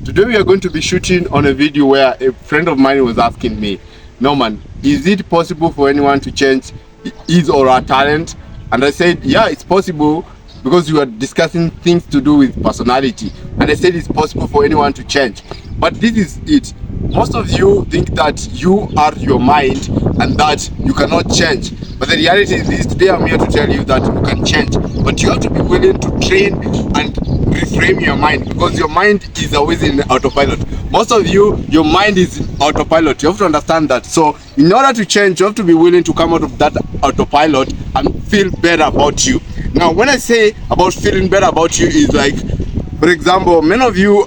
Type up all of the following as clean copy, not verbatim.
Today we are going to be shooting on a video where a friend of mine was asking me, Norman, is it possible for anyone to change his or her talent? And I said, yeah, it's possible, because we were discussing things to do with personality. And I said it's possible for anyone to change. But this is it. Most of you think that you are your mind and that you cannot change. But the reality is this: today I'm here to tell you that you can change. But you have to be willing to train and reframe your mind, because your mind is always in autopilot. Most of you, your mind is autopilot. You have to understand that. So in order to change, you have to be willing to come out of that autopilot and feel better about you. Now, when I say about feeling better about you, is like, for example, many of you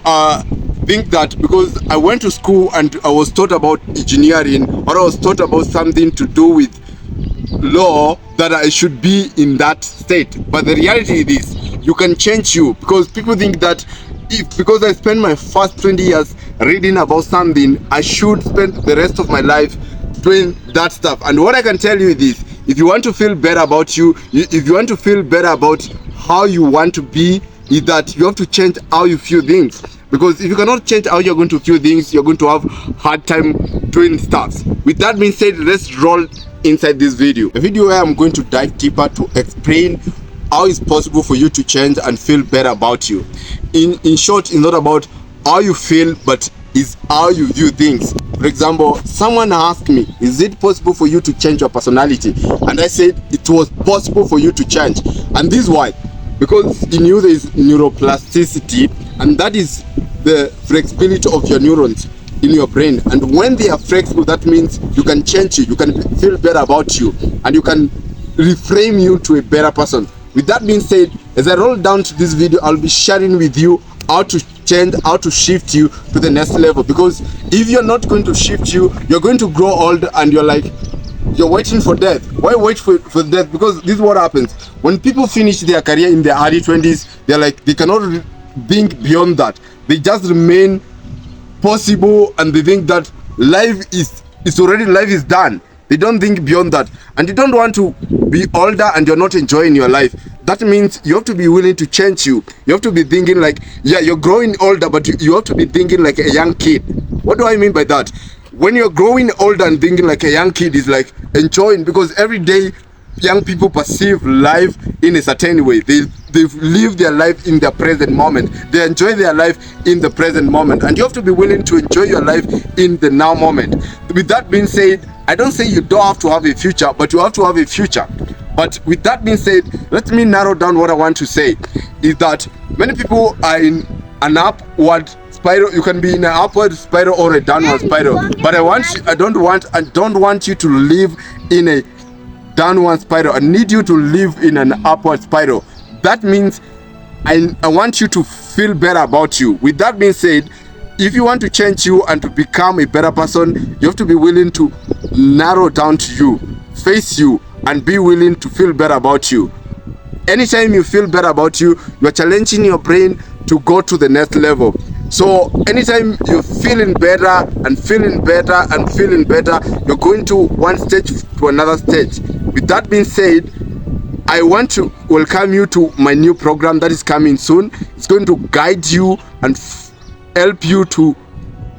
think that because I went to school and I was taught about engineering, or I was taught about something to do with law, that I should be in that state. But the reality is this: you can change you, because people think that because I spent my first 20 years reading about something, I should spend the rest of my life doing that stuff. And what I can tell you is this: if you want to feel better about you, if you want to feel better about how you want to be, is that you have to change how you feel things. Because if you cannot change how you're going to feel things, you're going to have hard time doing stuff. With that being said, let's roll inside this video. A video where I'm going to dive deeper to explain how it's possible for you to change and feel better about you. In short, it's not about how you feel, but it's how you view things. For example, someone asked me, is it possible for you to change your personality? And I said it was possible for you to change. And this is why: because in you there is neuroplasticity, and that is the flexibility of your neurons in your brain. And when they are flexible, that means you can change you can feel better about you, and you can reframe you to a better person. With that being said, as I roll down to this video, I'll be sharing with you how to change, how to shift you to the next level. Because if you're not going to shift you, you're going to grow old and you're waiting for death. Why wait for death? Because this is what happens when people finish their career in their early 20s. They cannot think beyond that. They just remain possible, and they think that life is done. They don't think beyond that. And you don't want to be older and you're not enjoying your life. That means you have to be willing to change you. You have to be thinking like, yeah, you're growing older, but you have to be thinking like a young kid. What do I mean by that? When you're growing older and thinking like a young kid, is like enjoying, because every day young people perceive life in a certain way. They live their life in the present moment. They enjoy their life in the present moment. And you have to be willing to enjoy your life in the now moment. With that being said, I don't say you don't have to have a future, but you have to have a future. But with that being said, let me narrow down what I want to say. Is that many people are in an upward spiral. You can be in an upward spiral or a downward spiral. But I don't want you to live in a downward spiral. I need you to live in an upward spiral. That means I want you to feel better about you. With that being said, if you want to change you and to become a better person, you have to be willing to narrow down to you, face you, and be willing to feel better about you. Anytime you feel better about you, you're challenging your brain to go to the next level. So anytime you're feeling better and feeling better and feeling better, you're going to one stage to another stage. With that being said, I want to welcome you to my new program that is coming soon. It's going to guide you and help you to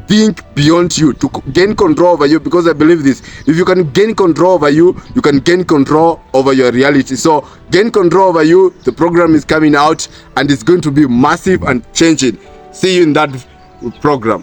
think beyond you, to gain control over you, because I believe this: if you can gain control over you, you can gain control over your reality. So gain control over you. The program is coming out and it's going to be massive and changing. See you in that program.